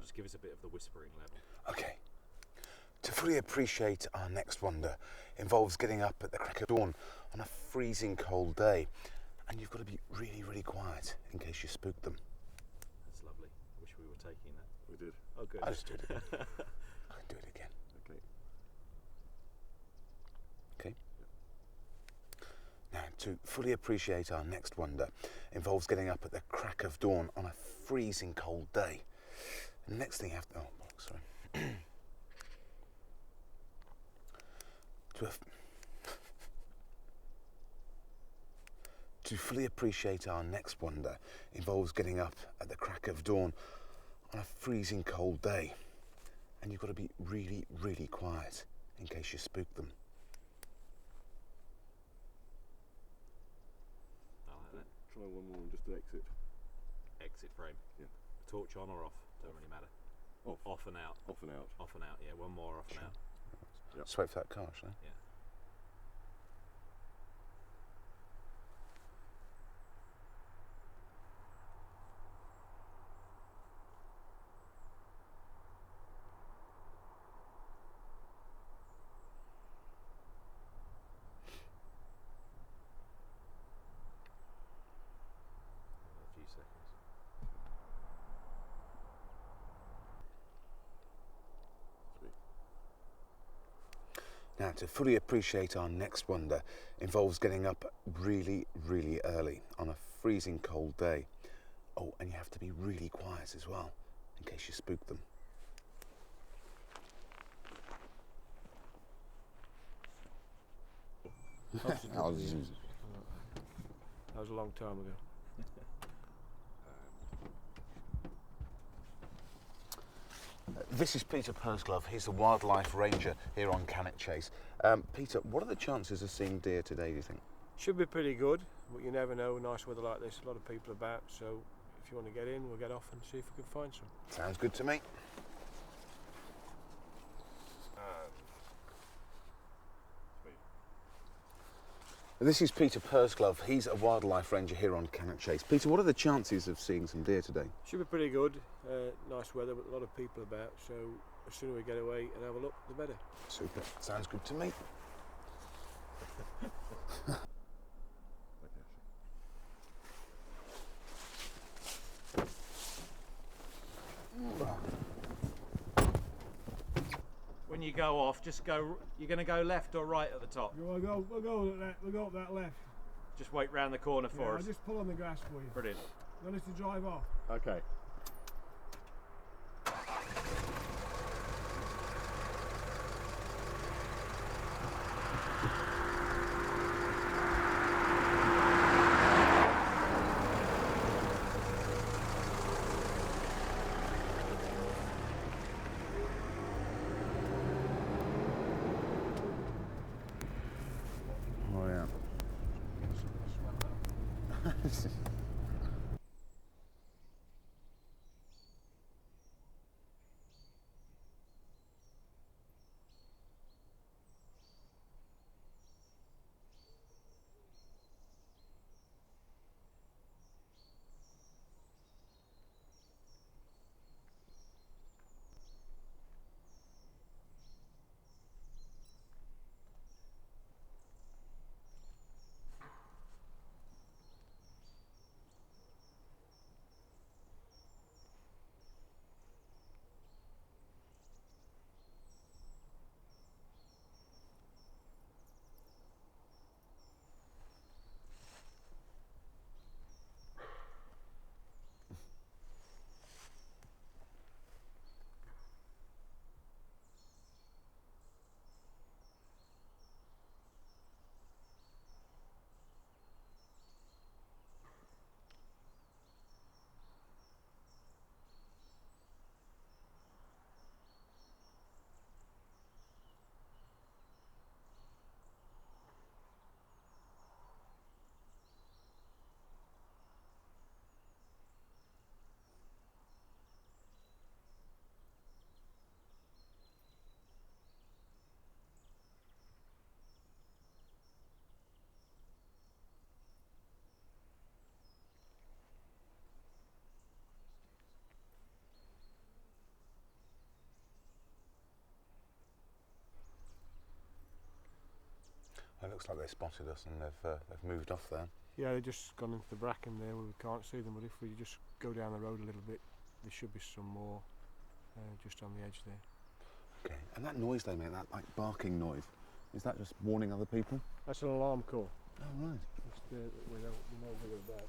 just give us a bit of the whispering level. Okay. To fully appreciate our next wonder involves getting up at the crack of dawn on a freezing cold day. And you've got to be really, really quiet in case you spook them. That's lovely. I wish we were taking that. We did. Oh, good. I'll just do it again. I can do it again. Okay. Okay. Now, to fully appreciate our next wonder involves getting up at the crack of dawn on a freezing cold day. And the next thing you have to... Oh, sorry. To fully appreciate our next wonder involves getting up at the crack of dawn on a freezing cold day. And you've got to be really, really quiet in case you spook them. I like that. Try one more and just to exit. Exit frame. Yeah. Torch on or off? Don't really matter. Off. Off and out. Off and out. Off and out, yeah. One more off and out. Yep. Just wait for that car, shall I? Yeah. A few seconds. Sweet. Now, to fully appreciate our next wonder involves getting up really, really early on a freezing cold day. Oh, and you have to be really quiet as well, in case you spook them. That was a long time ago. This is Peter Pursglove. He's the wildlife ranger here on Cannock Chase. Peter, what are the chances of seeing deer today, do you think? Should be pretty good, but you never know. Nice weather like this, a lot of people about, so if you want to get in, we'll get off and see if we can find some. Sounds good to me. Sweet. This is Peter Pursglove. He's a wildlife ranger here on Cannock Chase. Peter, what are the chances of seeing some deer today? Should be pretty good. Nice weather, but a lot of people about, so the sooner we get away and have a look, the better. Super. Sounds good to me. Okay. When you go off, just go. You're going to go left or right at the top. We'll go up that left. Just wait round the corner for us. I'll just pull on the grass for you. Brilliant. You want us to drive off? Okay. Oh, yeah. looks like they spotted us and they've moved off there. Yeah, they've just gone into the bracken there where we can't see them, but if we just go down the road a little bit, there should be some more just on the edge there. Okay. And that noise they make, that like barking noise, is that just warning other people? That's an alarm call. Oh, right. That's we know what they're about.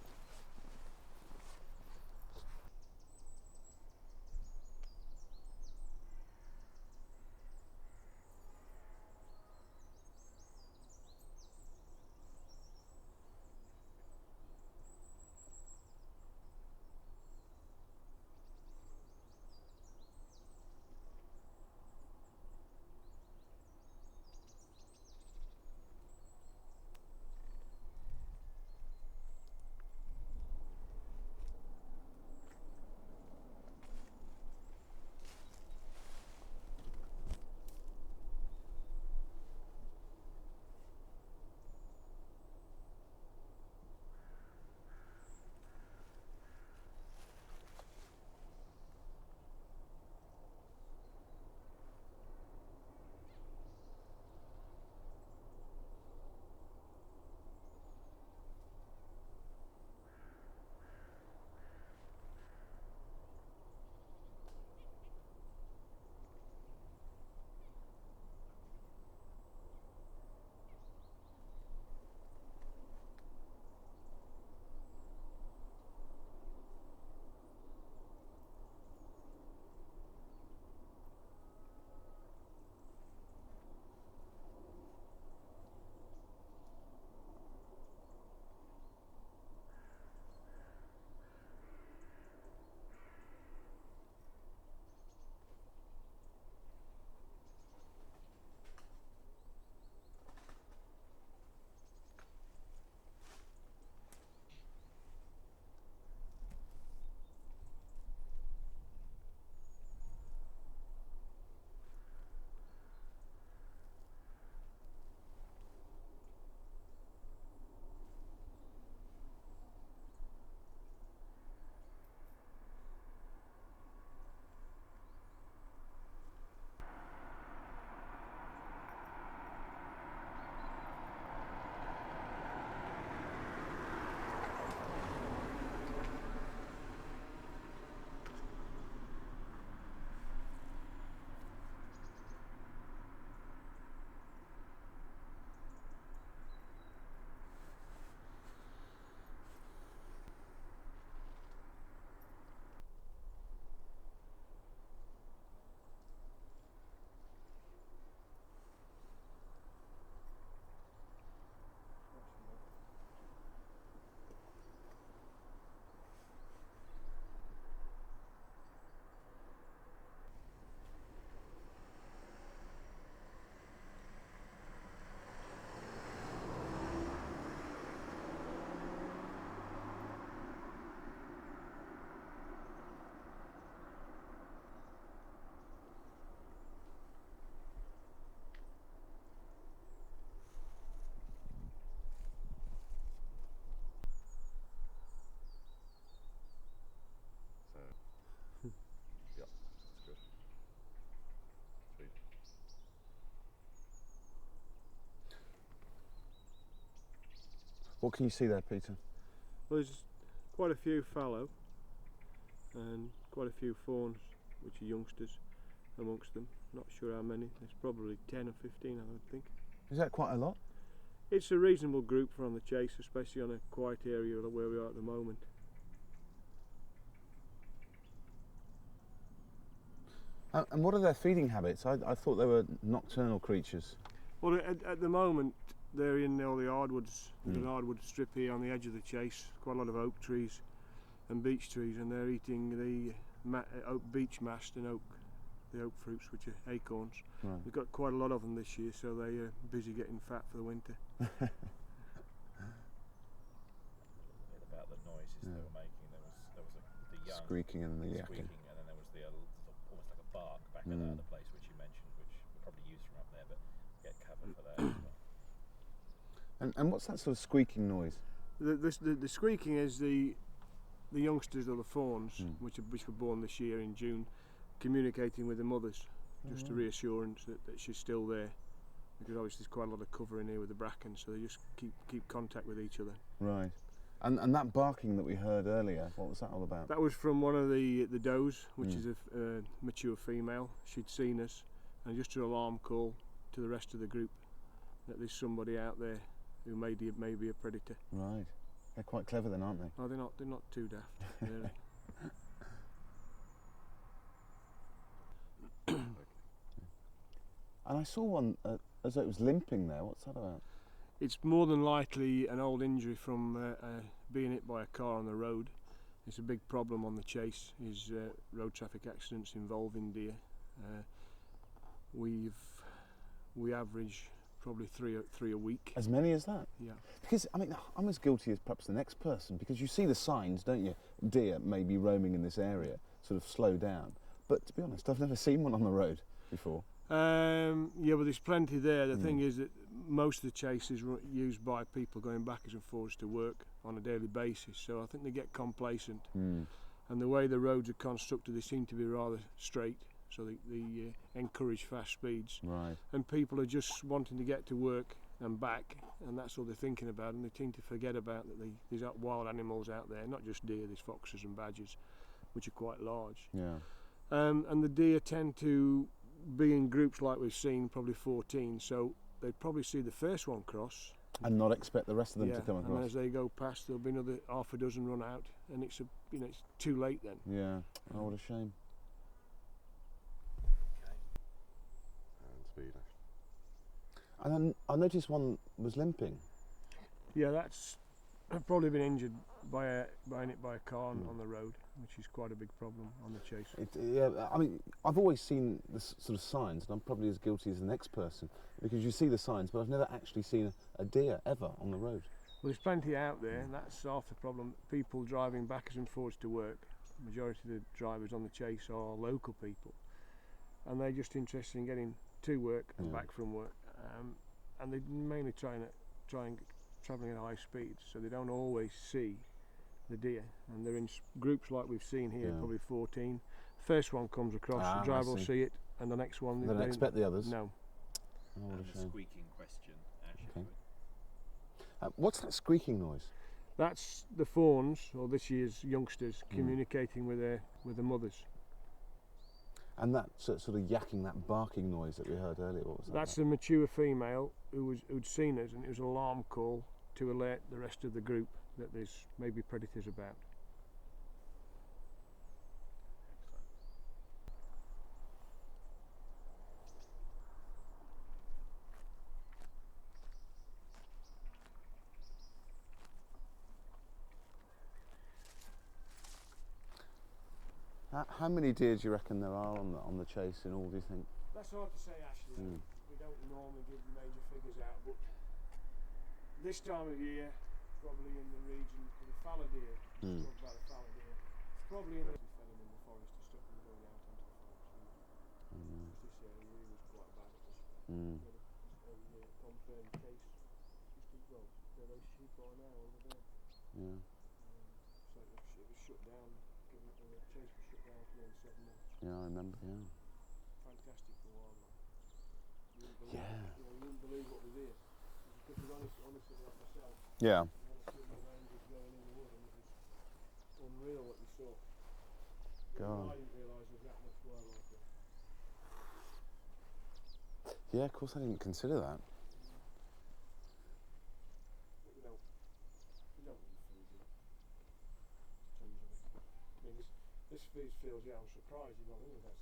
What can you see there, Peter? Well, there's quite a few fallow and quite a few fawns, which are youngsters amongst them. Not sure how many. There's probably 10 or 15, I would think. Is that quite a lot? It's a reasonable group for on the chase, especially on a quiet area like where we are at the moment. And what are their feeding habits? I thought they were nocturnal creatures. Well, at the moment, they're in all the hardwoods. There's an hardwood strip here on the edge of the chase. Quite a lot of oak trees and beech trees, and they're eating the oak beech mast and the oak fruits, which are acorns. Right. We've got quite a lot of them this year, so they're busy getting fat for the winter. About the noises they were making, there was the young Squeaking and the squeaking, yakking. and then there was the almost like a bark back at the other place which you mentioned, which we probably use from up there, but get cover for that as well. And what's that sort of squeaking noise? The squeaking is the youngsters or the fawns, which were born this year in June, communicating with the mothers, just a reassurance that she's still there. because obviously there's quite a lot of cover in here with the bracken, so they just keep contact with each other. Right. And that barking that we heard earlier, what was that all about? That was from one of the does, which is a mature female. She'd seen us, and just an alarm call to the rest of the group that there's somebody out there who may be a predator. Right. They're quite clever then, aren't they? Oh, they're not too daft, really. And I saw one as though it was limping there. What's that about? It's more than likely an old injury from being hit by a car on the road. It's a big problem on the chase, is road traffic accidents involving deer. We average probably three a week. As many as that? Yeah. Because, I mean, I'm as guilty as perhaps the next person, because you see the signs, don't you? Deer may be roaming in this area, sort of slow down. But to be honest, I've never seen one on the road before. Yeah, but there's plenty there. The thing is that most of the chase is used by people going backwards and forwards to work on a daily basis, so I think they get complacent. And the way the roads are constructed, they seem to be rather straight, so they encourage fast speeds. Right. And people are just wanting to get to work and back, and that's all they're thinking about, and they tend to forget about that there's wild animals out there, not just deer, there's foxes and badgers, which are quite large. Yeah. And the deer tend to be in groups like we've seen, probably 14, so they'd probably see the first one cross And not expect the rest of them to come and then across. as they go past, there'll be another half a dozen run out, and it's it's too late then. Yeah. Oh, what a shame. And speed, actually. And then I noticed one was limping. Yeah, that's probably been injured by a car on the road, which is quite a big problem on the chase. Yeah, I mean, I've always seen this sort of signs, and I'm probably as guilty as the next person, because you see the signs, but I've never actually seen a deer ever on the road. Well, there's plenty out there, and that's half the problem. People driving backwards and forwards to work, the majority of the drivers on the chase are local people, and they're just interested in getting to work and back from work, and they mainly traveling at high speeds, so they don't always see the deer, and they're in groups like we've seen here, probably 14. First one comes across, the driver will see it, and the next one They don't expect the others. No. Oh, what And a the shame. squeaking question, Okay. What's that squeaking noise? That's the fawns, or this year's youngsters, communicating with the mothers. And that sort of yakking, that barking noise that we heard earlier, what was that? That's a mature female who'd seen us, and it was an alarm call to alert the rest of the group that there's maybe predators about. How many deer do you reckon there are on the chase in all, do you think? That's hard to say, actually. We don't normally give major figures out, but this time of year, probably in the region of the fallow deer, talk about the fallow deer, probably in the fell them in the forest to stop them going out onto the forest. This area was quite bad at this point. A confirmed case. Those sheep are now over there. Yeah. So it was shut down. The chase was shut down for nearly 7 months. Yeah, I remember, yeah. Fantastic for wildlife. You wouldn't believe what was here. Because we're honestly like myself. Yeah. One or two of the rangers going in the wood, and it was unreal what you saw. God. I didn't realise there was that much wildlife there. Yeah, of course I didn't consider that. But you don't really feel good. I mean, this feels, I'm surprised you've not heard that.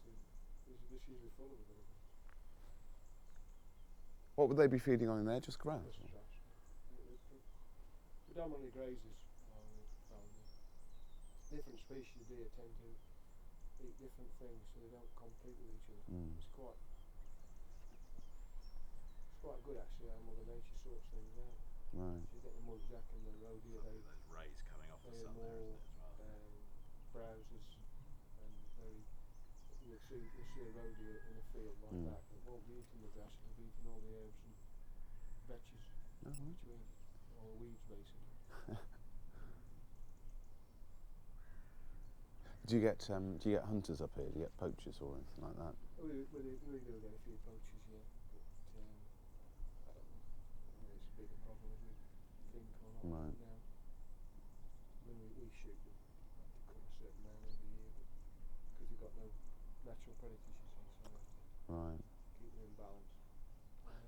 This usually full of them. What would they be feeding on in there? Just grass? This is trash. Predominantly grazers. Different species of deer tend to eat different things, so they don't compete with each other. It's quite good actually how Mother Nature sorts things out. Right. So you get the muskrat and the roe deer, those rays coming off the they're sun there, more isn't it, as well? browsers, and you'll see a roe deer in a field like that won't be eating the grass, it'll be eating all the herbs and vetches between, all the weeds basically. Do you get hunters up here? Do you get poachers or anything like that? We do get a few poachers, yeah, but Right. now. When we shoot them, we have to cut a certain amount every year, but because we've got no natural predators, you see, so we have to Right. keep them in balance.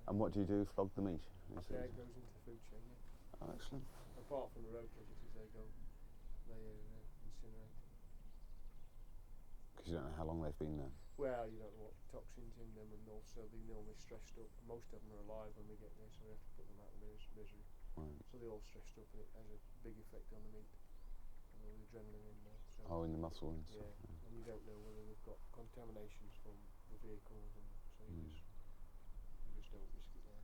And what do you do? Flog the meat? Yeah, it goes into the food chain, yeah. Oh, excellent. Apart from the road predators, they incinerate. Because you don't know how long they've been there. Well, you don't know what toxins in them, and also they're normally stressed up. Most of them are alive when we get there, so we have to put them out of misery. Right. So they're all stressed up, and it has a big effect on the meat. And all the adrenaline in there. So Oh, in the muscle and yeah, stuff. and you don't know whether they've got contaminations from the vehicles, and so you just don't risk it there.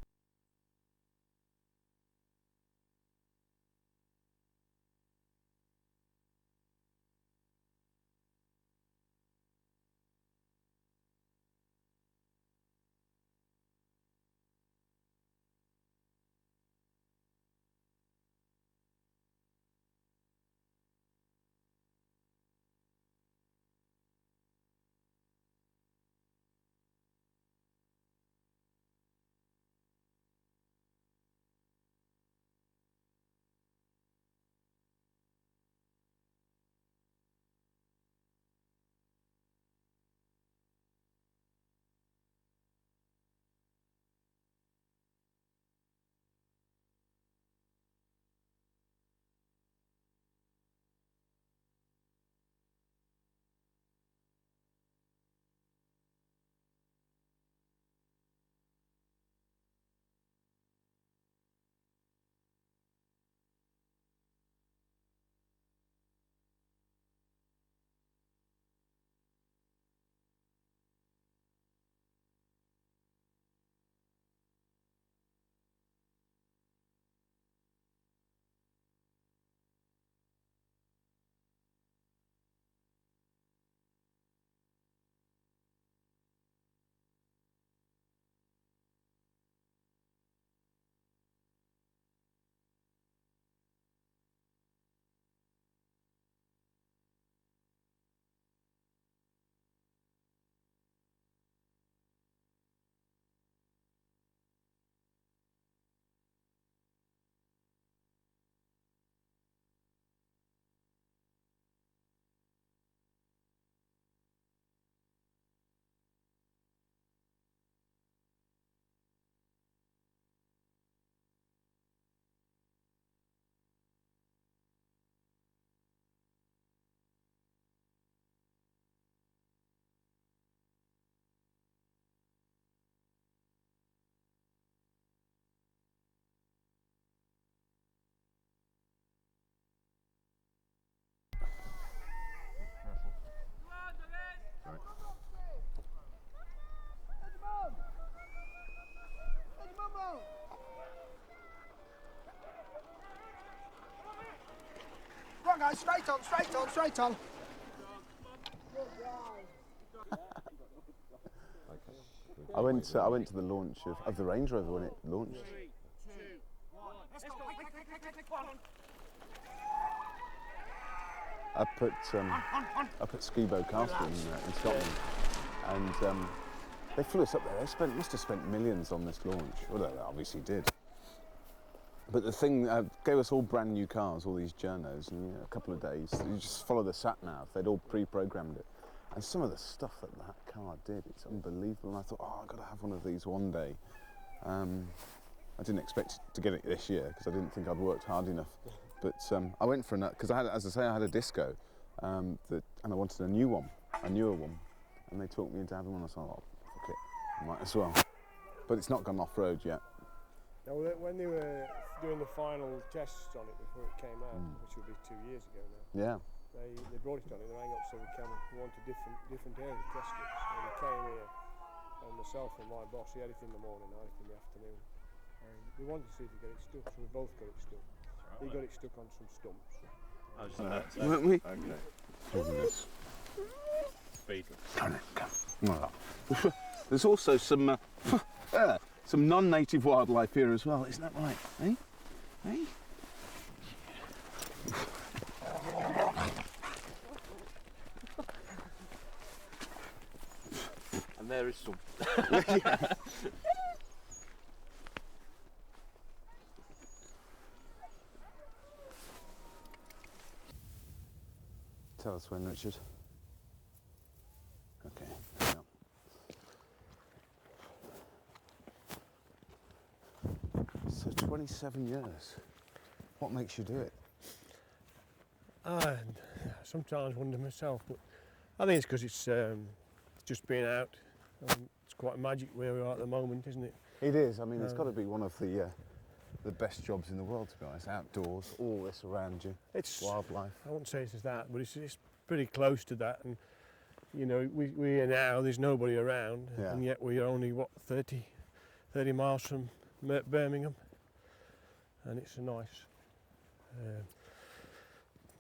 Come on, guys, straight on, straight on, straight on. I went to the launch of the Range Rover when it launched. 3, 2, 1. Let's go. Quick, one. Up at Skibo Castle in Scotland, and they flew us up there. They must have spent millions on this launch. Well, they obviously did. But the thing gave us all brand new cars, all these journos, and a couple of days. You just follow the sat nav. They'd all pre-programmed it, and some of the stuff that car did, it's unbelievable. And I thought, oh, I've got to have one of these one day. I didn't expect to get it this year because I didn't think I'd worked hard enough. But I went for a because I had, as I say, I had a disco, and I wanted a newer one, and they talked me into having one. I thought, oh, fuck it, I might as well. But it's not gone off road yet. Now, when they were doing the final tests on it before it came out, which would be 2 years ago now, Yeah. they brought it on and rang up so we wanted different areas to test it. So they came here, and myself and my boss, he had it in the morning, I had it in the afternoon. And we wanted to see if we get it stuck, so we both got it stuck. He got it stuck on some stumps. Weren't we? Okay. Speed. Well, there's also some non-native wildlife here as well, isn't that right? Eh? Eh? And there is some. tell us when, Richard. Okay. Yeah. So 27 years. What makes you do it? I sometimes wonder myself, but I think it's because it's just being out. It's quite magic where we are at the moment, isn't it? It is. I mean, it's got to be one of the best jobs in the world, to be honest. Outdoors, all this around you. It's Wildlife. I wouldn't say it's that, but it's pretty close to that. And you know, we are now. There's nobody around, Yeah. and yet we are only what 30 miles from Birmingham, and it's a nice,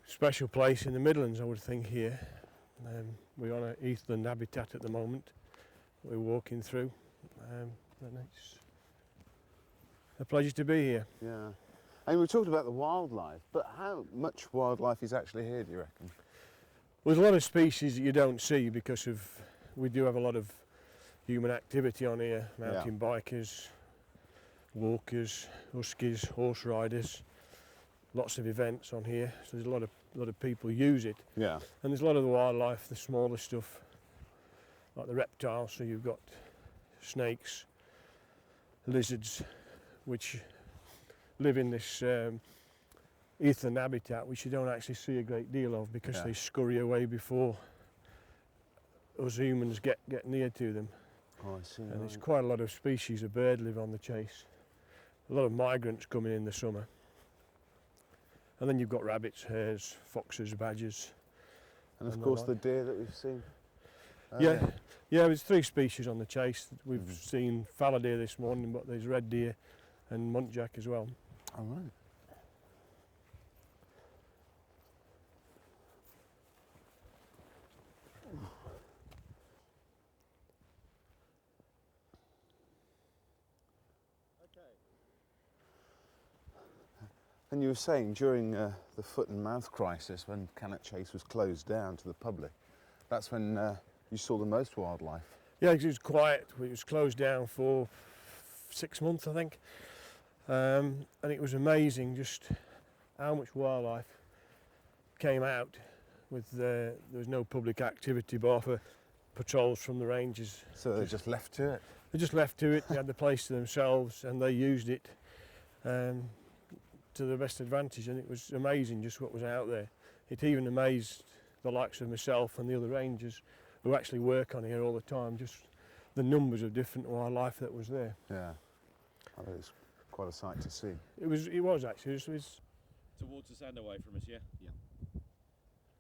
special place in the Midlands, I would think here. We're on a heathland habitat at the moment. We're walking through, and it's a pleasure to be here. Yeah. And we talked about the wildlife, but how much wildlife is actually here, do you reckon? There's a lot of species that you don't see because we do have a lot of human activity on here. Mountain bikers, walkers, huskies, horse riders. Lots of events on here, so there's a lot of people use it. Yeah. And there's a lot of the wildlife, the smaller stuff, like the reptiles. So you've got snakes, lizards, which live in this heathland habitat, which you don't actually see a great deal of because they scurry away before us humans get near to them. Oh, I see. And there's quite a lot of species of bird live on the chase. A lot of migrants coming in the summer. And then you've got rabbits, hares, foxes, badgers. And of course the deer that we've seen. Yeah, there's 3 species on the chase. We've seen fallow deer this morning, but there's red deer and muntjac as well. All right. And you were saying during the foot and mouth crisis, when Cannock Chase was closed down to the public, that's when you saw the most wildlife. Yeah, it was quiet. It was closed down for 6 months, I think. And it was amazing just how much wildlife came out. There was no public activity bar for patrols from the rangers. So they just left to it? They just left to it. They had the place to themselves and they used it to the best advantage, and it was amazing just what was out there. It even amazed the likes of myself and the other rangers who actually work on here all the time, just the numbers of different wildlife that was there. Yeah. I bet it's quite a sight to see. It was actually. It was Towards the sand away from us, yeah? Yeah.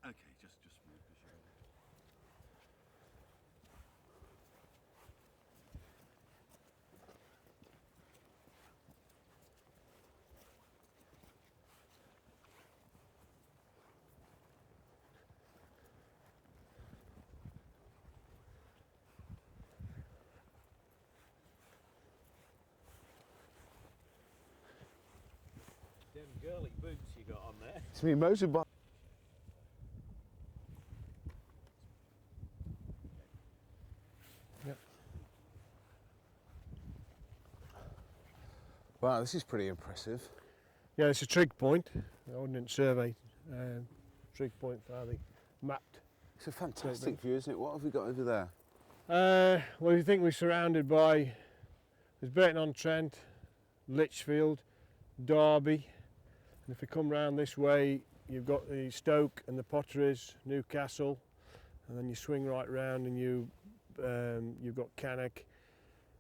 Okay, just move this way. Them girly boots you got on there. It's me motorbike. Yep. Wow, this is pretty impressive. Yeah, it's a trig point, the Ordnance Survey trig point for how they mapped. It's a fantastic view, isn't it? What have we got over there? Well, you think we're surrounded by, there's Burton-on-Trent, Lichfield, Derby, and if we come round this way, you've got the Stoke and the Potteries, Newcastle, and then you swing right round and you've got Cannock,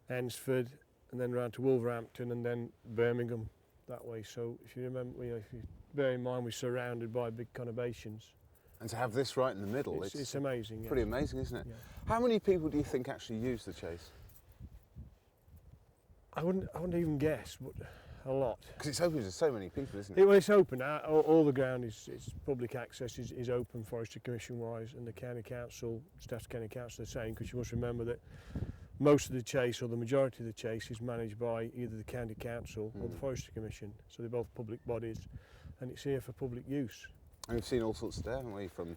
Ensford, and then round to Wolverhampton, and then Birmingham that way. So if you remember, if you bear in mind, we're surrounded by big conurbations. And to have this right in the middle, It's amazing. pretty yes. amazing, isn't it? Yeah. How many people do you think actually use the Chase? I wouldn't even guess, but a lot. Because it's open to so many people, isn't it? Well, it's open. All the ground is public access is open, Forestry Commission wise, and the County Council, Staffs County Council are saying, because you must remember that most of the chase, or the majority of the chase, is managed by either the County Council or the Forestry Commission. So they're both public bodies, and it's here for public use. And we've seen all sorts there, haven't we? From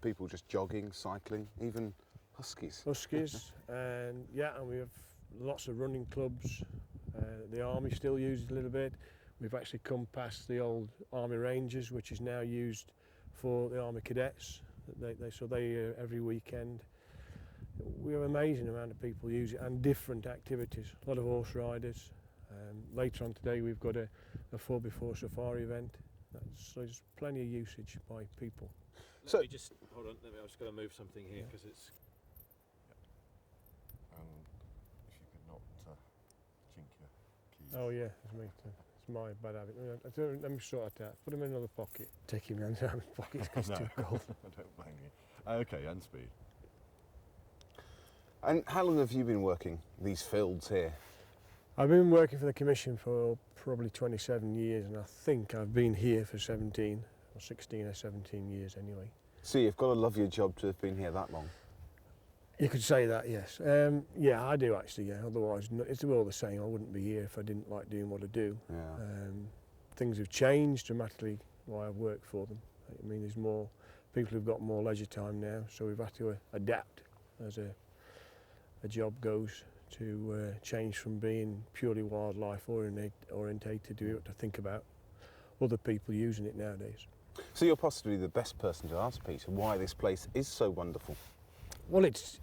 people just jogging, cycling, even huskies. Huskies, and we have lots of running clubs. The Army still uses it a little bit. We've actually come past the old Army Rangers, which is now used for the Army Cadets. So they every weekend. We have an amazing amount of people use it, and different activities. A lot of horse riders. Later on today we've got a 4x4 safari event. So there's plenty of usage by people. Let me just hold on. I'm just going to move something here because it's. If you could not chink your keys. Oh yeah, it's me too. It's my bad habit. Let me sort that out. Put them in another pocket. Take him out of his pockets because it's too cold. I don't blame you. Okay, and speed. And how long have you been working these fields here? I've been working for the Commission for probably 27 years, and I think I've been here for 17 or 16 or 17 years anyway. So you've got to love your job to have been here that long. You could say that, yes. Yeah, I do actually, yeah. Otherwise, it's all the same. I wouldn't be here if I didn't like doing what I do. Yeah. Things have changed dramatically while I've worked for them. I mean, there's more people who've got more leisure time now, so we've had to adapt as a job goes to change from being purely wildlife orientated to think about other people using it nowadays. So you're possibly the best person to ask, Peter, why this place is so wonderful. Well, it's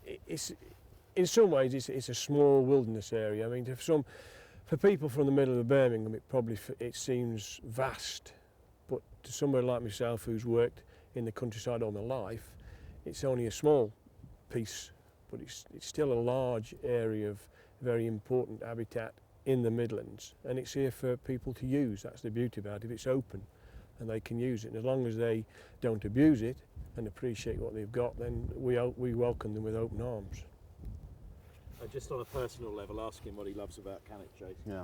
in some ways it's a small wilderness area. I mean, for people from the middle of Birmingham, it seems vast, but to somebody like myself who's worked in the countryside all my life, it's only a small piece, but it's still a large area of very important habitat in the Midlands, and it's here for people to use. That's the beauty about it. It's open and they can use it, and as long as they don't abuse it and appreciate what they've got, then we welcome them with open arms. Just on a personal level, ask him what he loves about Cannock Chase. Yeah.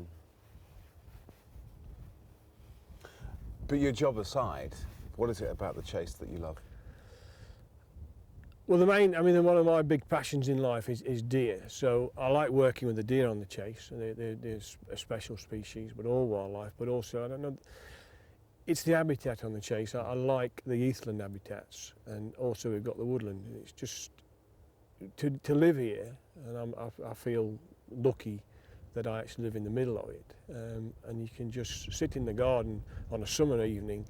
But your job aside, what is it about the chase that you love? Well, one of my big passions in life is deer. So I like working with the deer on the chase. They're a special species, but all wildlife. But also, I don't know, it's the habitat on the chase. I like the heathland habitats, and also we've got the woodland. It's just to live here, and I feel lucky that I actually live in the middle of it. And you can just sit in the garden on a summer evening,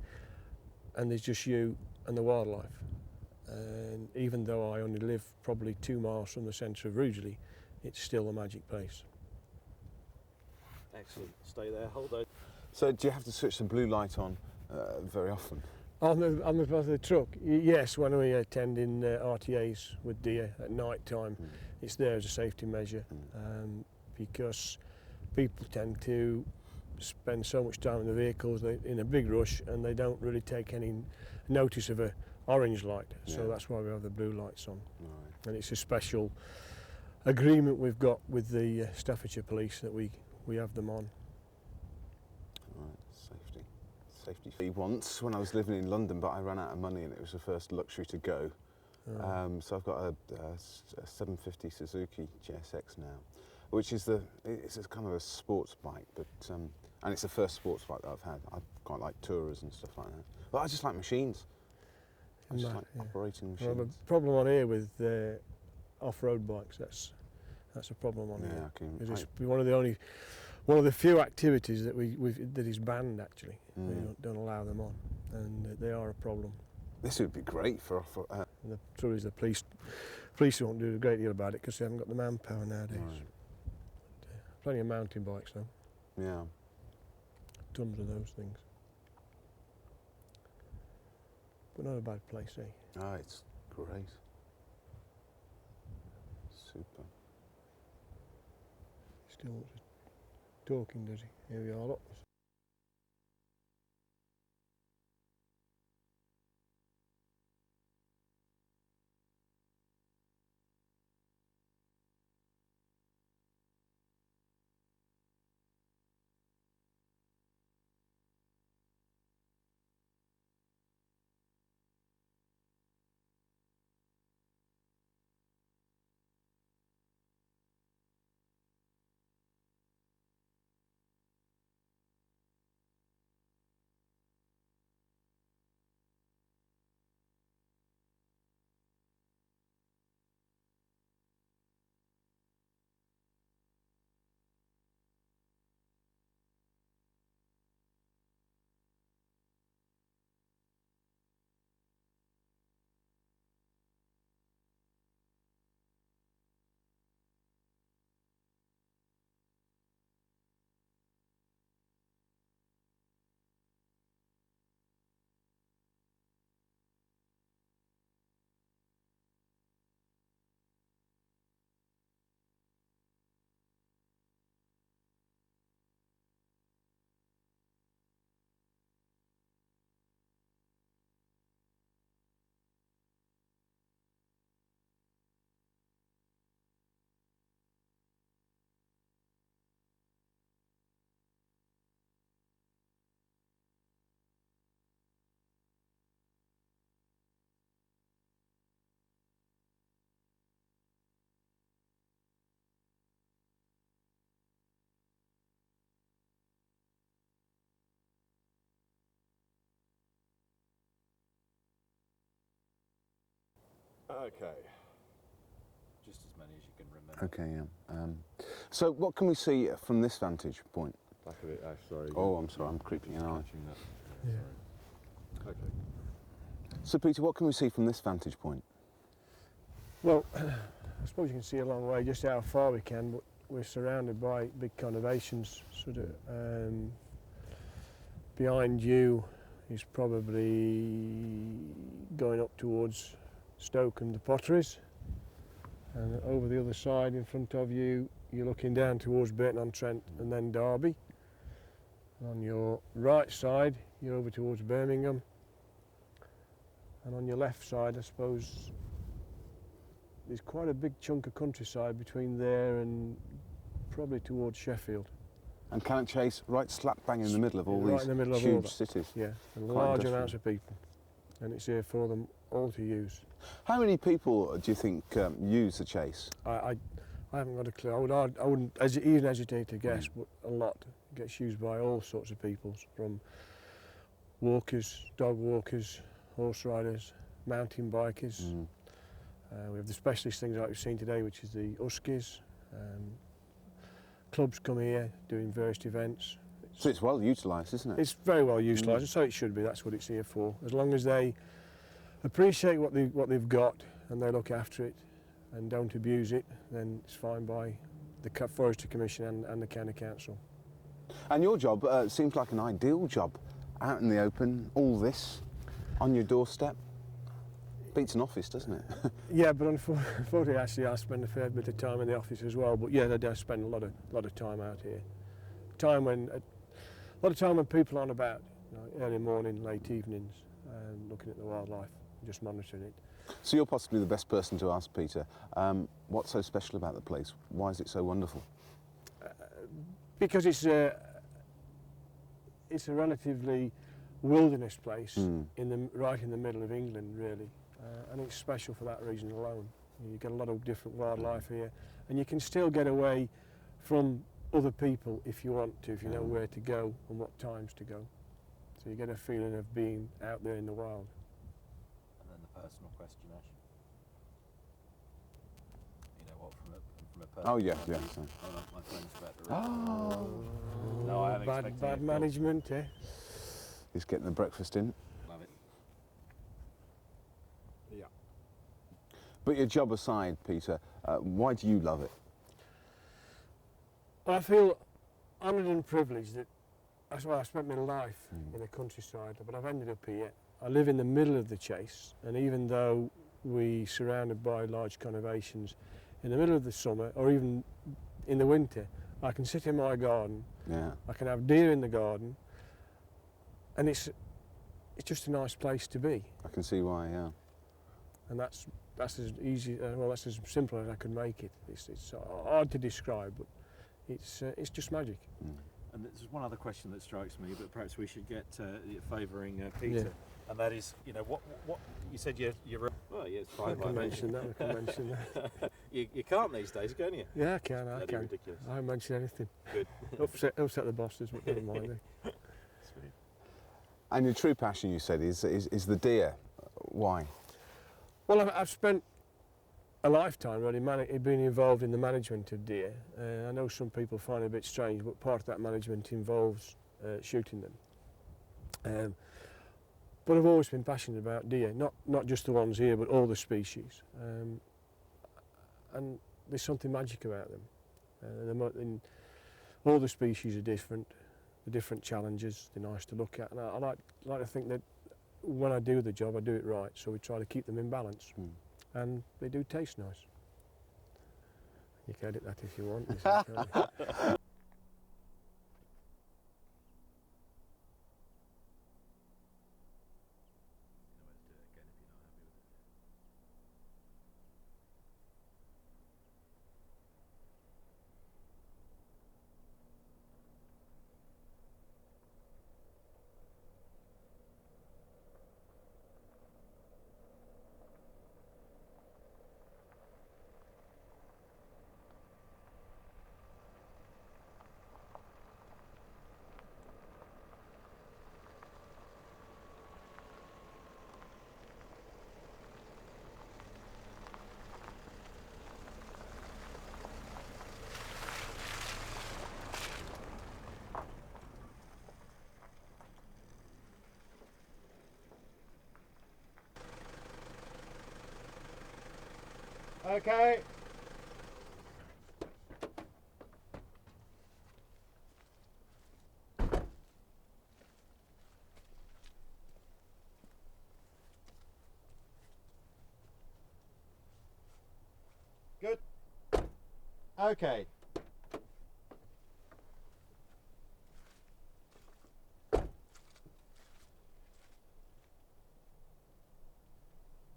and there's just you and the wildlife. And even though I only live probably 2 miles from the centre of Rugeley, it's still a magic place. Excellent. Stay there. Hold on. So do you have to switch the blue light on very often? On the back of the truck, yes. When we attend in RTAs with deer at night time, it's there as a safety measure, because people tend to spend so much time in the vehicles in a big rush, and they don't really take any notice of a orange light. So that's why we have the blue lights on. Right. And it's a special agreement we've got with the Staffordshire Police that we have them on. Right, safety. Once when I was living in London, but I ran out of money and it was the first luxury to go. So I've got a 750 Suzuki GSX now, which is it's a kind of a sports bike, but and it's the first sports bike that I've had. I quite like tourers and stuff like that. But I just like machines. I just like operating machines. Well, the problem on here with off-road bikes, that's a problem on here. It's one of the few activities that that is banned actually. We don't allow them on, and they are a problem. This would be great for. And the trouble is the police won't do a great deal about it because they haven't got the manpower nowadays. Right. But, plenty of mountain bikes though. Yeah. Tons of those things. But not a bad place, eh? Oh, it's great. Super. Still wants to talking, does he? Here we are, look. Okay. Just as many as you can remember. Okay, yeah. So what can we see from this vantage point? Back of it, Ash, sorry. Oh, I'm sorry, I'm creeping in. Catching that. Yeah. Sorry. Okay. So Peter, what can we see from this vantage point? Well, I suppose you can see a long way just how far we can, but we're surrounded by big conurbations. Sort of behind you is probably going up towards Stoke and the Potteries, and over the other side in front of you, you're looking down towards Burton-on-Trent and then Derby. And on your right side, you're over towards Birmingham, and on your left side, I suppose, there's quite a big chunk of countryside between there and probably towards Sheffield. And Cannock Chase, right slap bang in the middle of all Right these in the middle of all huge that. cities. Yeah, and Quite large industrial. amounts of people, and it's here for them all to use. How many people do you think use the Chase? I haven't got a clue. I wouldn't even hesitate to guess, but a lot. It gets used by all sorts of people, from walkers, dog walkers, horse riders, mountain bikers. We have the specialist things like we've seen today, which is the Huskies. Clubs come here doing various events. So it's well utilised, isn't it? It's very well utilised, and so it should be. That's what it's here for. As long as they appreciate what they've got and they look after it and don't abuse it, then it's fine by the Forestry Commission and the County Council. And your job seems like an ideal job. Out in the open, all this, on your doorstep. Beats an office, doesn't it? Yeah, but unfortunately, actually, I spend a fair bit of time in the office as well. But yeah, I do spend a lot of time out here. A lot of time when people aren't about, early morning, late evenings, looking at the wildlife, just monitoring it. So you're possibly the best person to ask, Peter. What's so special about the place? Why is it so wonderful? Because it's a relatively wilderness place right in the middle of England, really, and it's special for that reason alone. You get a lot of different wildlife here, and you can still get away from other people if you want to, if you know where to go and what times to go. So you get a feeling of being out there in the wild. And then the personal question, Ash. You know what, from a personal Oh yeah, point yeah. of view, So. I love my friends about the Oh, No, I am expecting Bad it. management, eh? he's getting the breakfast in. Love it. Yeah. But your job aside, Peter, why do you love it? I feel honoured and privileged that that's why I spent my life in the countryside, but I've ended up here. I live in the middle of the Chase, and even though we're surrounded by large conurbations, in the middle of the summer or even in the winter, I can sit in my garden, Yeah. I can have deer in the garden, and it's just a nice place to be. I can see why, yeah. And that's as easy, that's as simple as I could make it. It's hard to describe, but it's just magic. And there's one other question that strikes me, but perhaps we should get favouring Peter. Yeah. And that is, what you said you're well, yeah, it's I fine by can me. mention that. We can mention that. You can't these days, can you? Yeah, I can. I Bloody can. ridiculous. I don't mention anything. Good. upset the bosses, but never mind. Eh? Sweet. And your true passion, you said, is the deer. Why? Well, I've spent a lifetime really being involved in the management of deer. I know some people find it a bit strange, but part of that management involves shooting them. But I've always been passionate about deer, not just the ones here, but all the species. And there's something magic about them. All the species are different, the different challenges, they're nice to look at. And I like to think that when I do the job, I do it right, so we try to keep them in balance. And they do taste nice. You can edit that if you want. Can't you? Okay. Good. Okay.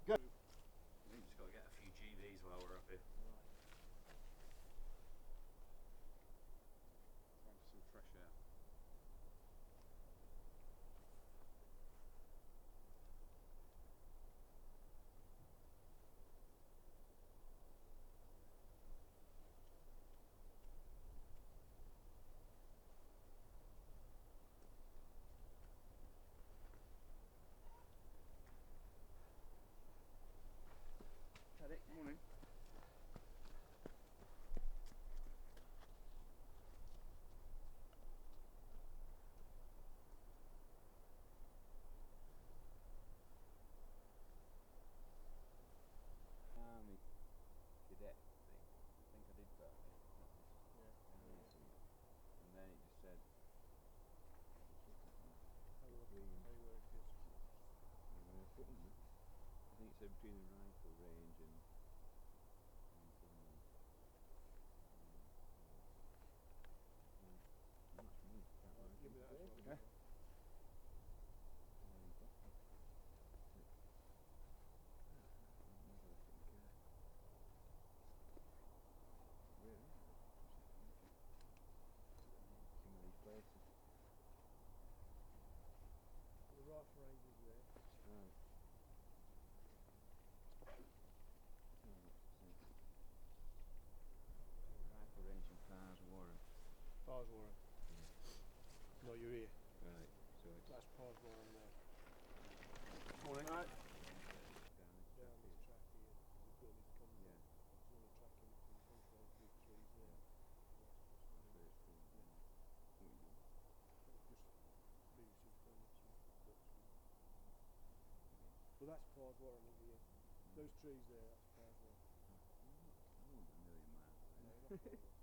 Good. We've just got to get a few GVs while we're up here. Time for some fresh air. Morning. Army cadet thing. I think I did that. And then it just said. I think it said between the rifle range and. The rifle range is there. Right. Rifle range in Pars Warren. Pars Warren. No, you're here. Right. So it's That's Pars Warren there. morning. Right. Down Down this track here. We've got it come. Yeah. There's only tracking up in front of those big trees there. So it's cool. Yeah. What are you doing? Just BBC filming some books. But that's Pars Warren over here. Those trees there, that's Pars Warren. I won't be a million miles away. No, not Pars Warren.